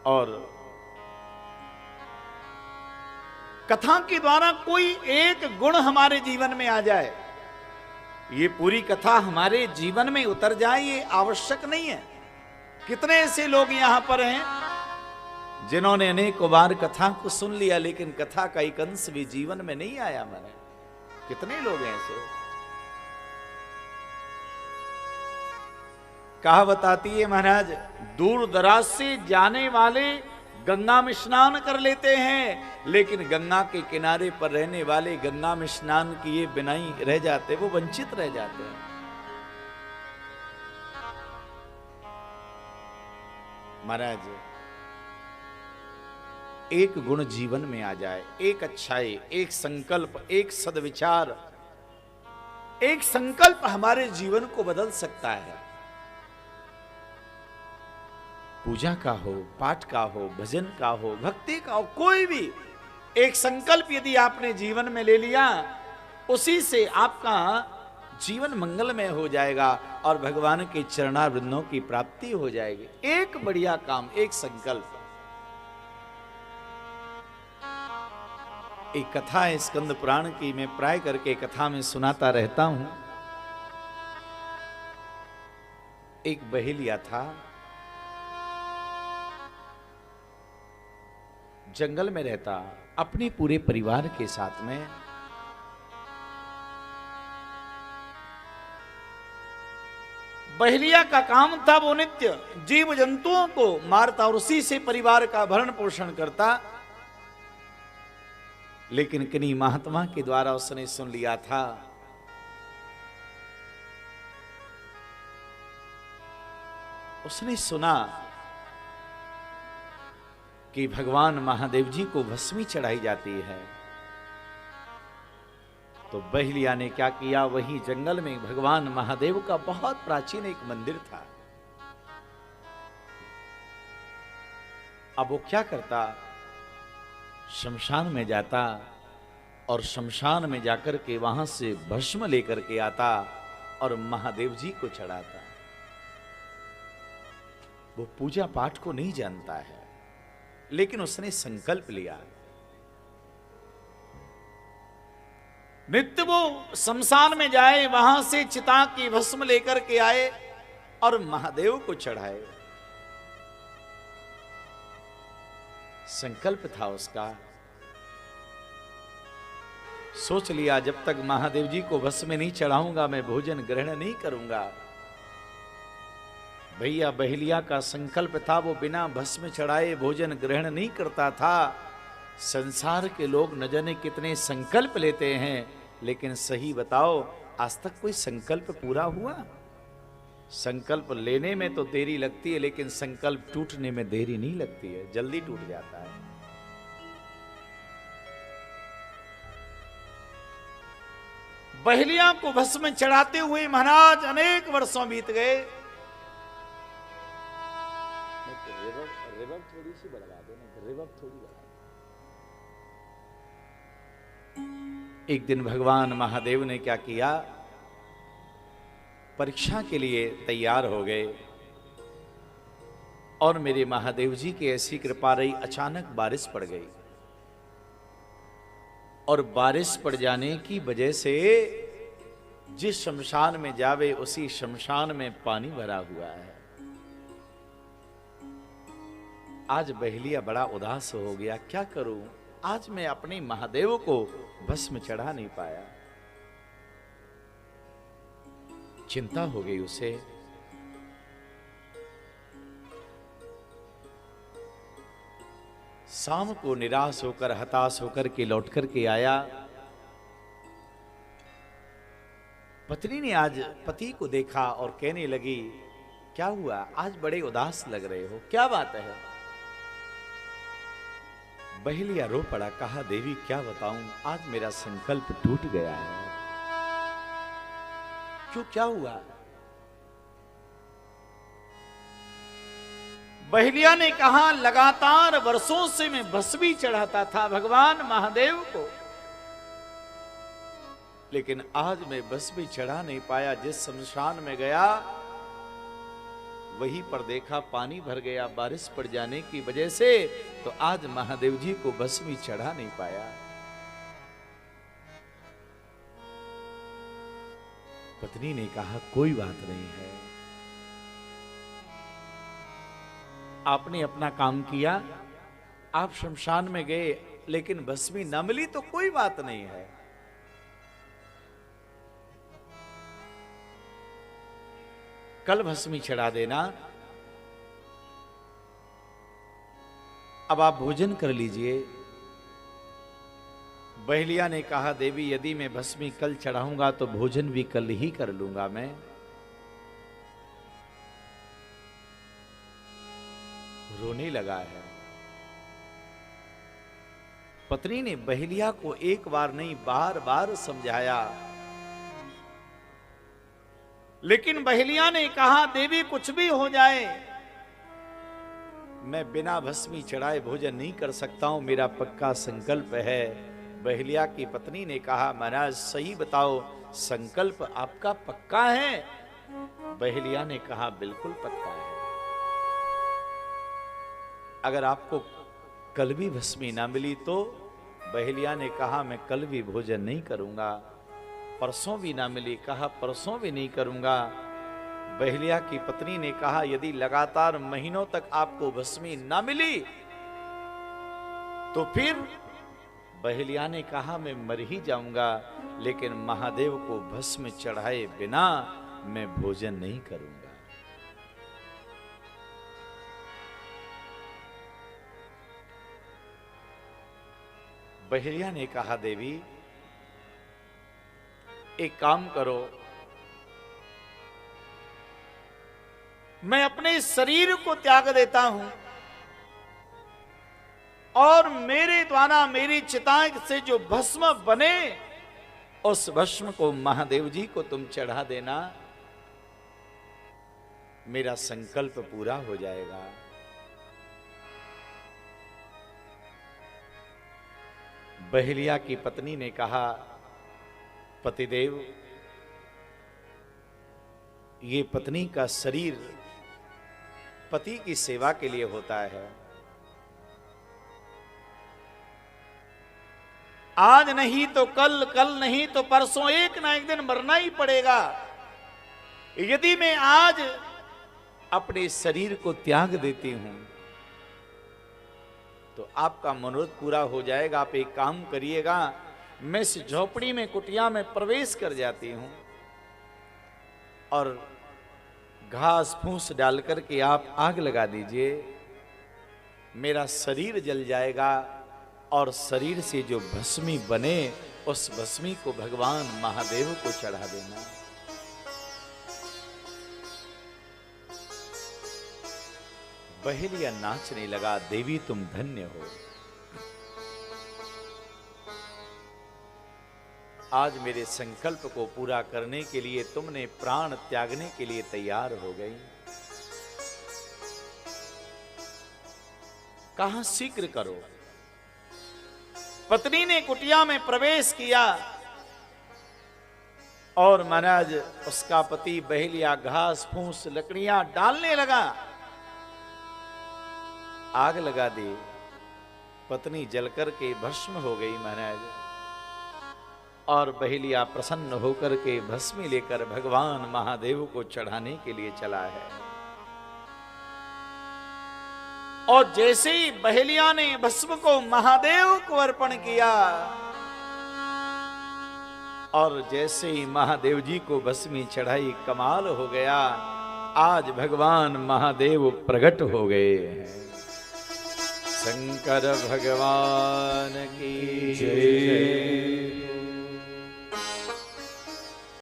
और कथा के द्वारा कोई एक गुण हमारे जीवन में आ जाए, ये पूरी कथा हमारे जीवन में उतर जाए, ये आवश्यक नहीं है। कितने ऐसे लोग यहां पर हैं जिन्होंने अनेकों बार कथा को सुन लिया, लेकिन कथा का एक अंश भी जीवन में नहीं आया हमारे। कितने लोग हैं ऐसे। कहावत आती है महाराज, दूर दराज से जाने वाले गंगा में स्नान कर लेते हैं, लेकिन गंगा के किनारे पर रहने वाले गंगा में स्नान किए बिना ही रह जाते, वो वंचित रह जाते हैं। महाराज एक गुण जीवन में आ जाए, एक अच्छाई, एक संकल्प, एक सद्विचार, एक संकल्प हमारे जीवन को बदल सकता है। पूजा का हो, पाठ का हो, भजन का हो, भक्ति का हो, कोई भी एक संकल्प यदि आपने जीवन में ले लिया, उसी से आपका जीवन मंगलमय हो जाएगा और भगवान के चरणारविंदों की प्राप्ति हो जाएगी। एक बढ़िया काम, एक संकल्प। एक कथा है स्कंद पुराण की, मैं प्राय करके कथा में सुनाता रहता हूं। एक बहेलिया था, जंगल में रहता अपने पूरे परिवार के साथ में। बहेलिया का काम था वो नित्य जीव जंतुओं को मारता और उसी से परिवार का भरण पोषण करता। लेकिन किन्हीं महात्मा के द्वारा उसने सुन लिया था, उसने सुना कि भगवान महादेव जी को भस्मी चढ़ाई जाती है। तो बहेलिया ने क्या किया, वही जंगल में भगवान महादेव का बहुत प्राचीन एक मंदिर था। अब वो क्या करता, शमशान में जाता और शमशान में जाकर के वहां से भस्म लेकर के आता और महादेव जी को चढ़ाता। वो पूजा पाठ को नहीं जानता है, लेकिन उसने संकल्प लिया। नित्य वो शमशान में जाए, वहां से चिता की भस्म लेकर के आए और महादेव को चढ़ाए। संकल्प था उसका। सोच लिया, जब तक महादेव जी को भस्म नहीं चढ़ाऊंगा मैं भोजन ग्रहण नहीं करूंगा। भैया बहेलिया का संकल्प था, वो बिना भस्म चढ़ाए भोजन ग्रहण नहीं करता था। संसार के लोग न जाने कितने संकल्प लेते हैं, लेकिन सही बताओ, आज तक कोई संकल्प पूरा हुआ? संकल्प लेने में तो देरी लगती है, लेकिन संकल्प टूटने में देरी नहीं लगती है, जल्दी टूट जाता है। बहेलिया को भस्म चढ़ाते हुए महाराज अनेक वर्षों बीत गए। रिवर्ब थोड़ी सी बढ़वा दो ना, रिवर्ब थोड़ी बढ़ा। एक दिन भगवान महादेव ने क्या किया, परीक्षा के लिए तैयार हो गए और मेरे महादेव जी की ऐसी कृपा रही, अचानक बारिश पड़ गई और बारिश पड़ जाने की वजह से जिस शमशान में जावे उसी शमशान में पानी भरा हुआ है। आज बहेलिया बड़ा उदास हो गया, क्या करूं, आज मैं अपने महादेव को भस्म चढ़ा नहीं पाया। चिंता हो गई उसे। शाम को निराश होकर, हताश होकर के लौट कर के आया। पत्नी ने आज पति को देखा और कहने लगी, क्या हुआ, आज बड़े उदास लग रहे हो, क्या बात है? बहेलिया रो पड़ा, कहा देवी क्या बताऊं, आज मेरा संकल्प टूट गया है। क्यों, क्या हुआ? बहेलिया ने कहा, लगातार वर्षों से मैं भस्मी चढ़ाता था भगवान महादेव को, लेकिन आज मैं भस्मी चढ़ा नहीं पाया। जिस शमशान में गया वहीं पर देखा पानी भर गया बारिश पड़ जाने की वजह से, तो आज महादेव जी को भस्मी चढ़ा नहीं पाया। पत्नी ने कहा कोई बात नहीं है, आपने अपना काम किया, आप शमशान में गए लेकिन भस्मी न मिली तो कोई बात नहीं है। कल भस्मी चढ़ा देना, अब आप भोजन कर लीजिए। बहेलिया ने कहा देवी यदि मैं भस्मी कल चढ़ाऊंगा तो भोजन भी कल ही कर लूंगा मैं। रोने लगा है। पत्नी ने बहेलिया को एक बार नहीं बार बार समझाया, लेकिन बहेलिया ने कहा देवी कुछ भी हो जाए मैं बिना भस्मी चढ़ाए भोजन नहीं कर सकता हूं, मेरा पक्का संकल्प है। बहेलिया की पत्नी ने कहा महाराज सही बताओ, संकल्प आपका पक्का है? बहेलिया ने कहा बिल्कुल पक्का है। अगर आपको कल भी भस्मी ना मिली तो? बहेलिया ने कहा मैं कल भी भोजन नहीं करूंगा। परसों भी ना मिली, कहा परसों भी नहीं करूंगा। बहेलिया की पत्नी ने कहा यदि लगातार महीनों तक आपको भस्मी ना मिली तो फिर? बहेलिया ने कहा मैं मर ही जाऊंगा, लेकिन महादेव को भस्म चढ़ाए बिना मैं भोजन नहीं करूंगा। बहेलिया ने कहा देवी एक काम करो, मैं अपने शरीर को त्याग देता हूं और मेरे द्वारा मेरी चिता से जो भस्म बने उस भस्म को महादेव जी को तुम चढ़ा देना, मेरा संकल्प पूरा हो जाएगा। बहेलिया की पत्नी ने कहा पतिदेव ये पत्नी का शरीर पति की सेवा के लिए होता है, आज नहीं तो कल, कल नहीं तो परसों एक ना एक दिन मरना ही पड़ेगा। यदि मैं आज अपने शरीर को त्याग देती हूं तो आपका मनोरथ पूरा हो जाएगा। आप एक काम करिएगा, मैं इस झोपड़ी में कुटिया में प्रवेश कर जाती हूं और घास फूस डाल करके आप आग लगा दीजिए, मेरा शरीर जल जाएगा और शरीर से जो भस्मी बने उस भस्मी को भगवान महादेव को चढ़ा देना। बहेलिया नाचने लगा, देवी तुम धन्य हो, आज मेरे संकल्प को पूरा करने के लिए तुमने प्राण त्यागने के लिए तैयार हो गई। कहां शीघ्र करो। पत्नी ने कुटिया में प्रवेश किया और महाराज उसका पति बहेलिया घास फूस लकड़ियां डालने लगा, आग लगा दी, पत्नी जलकर के भस्म हो गई महाराज। और बहेलिया प्रसन्न होकर के भस्मी लेकर भगवान महादेव को चढ़ाने के लिए चला है। और जैसे ही बहेलिया ने भस्म को महादेव को अर्पण किया और जैसे ही महादेव जी को भस्मी चढ़ाई, कमाल हो गया, आज भगवान महादेव प्रकट हो गए हैं। शंकर भगवान की जय।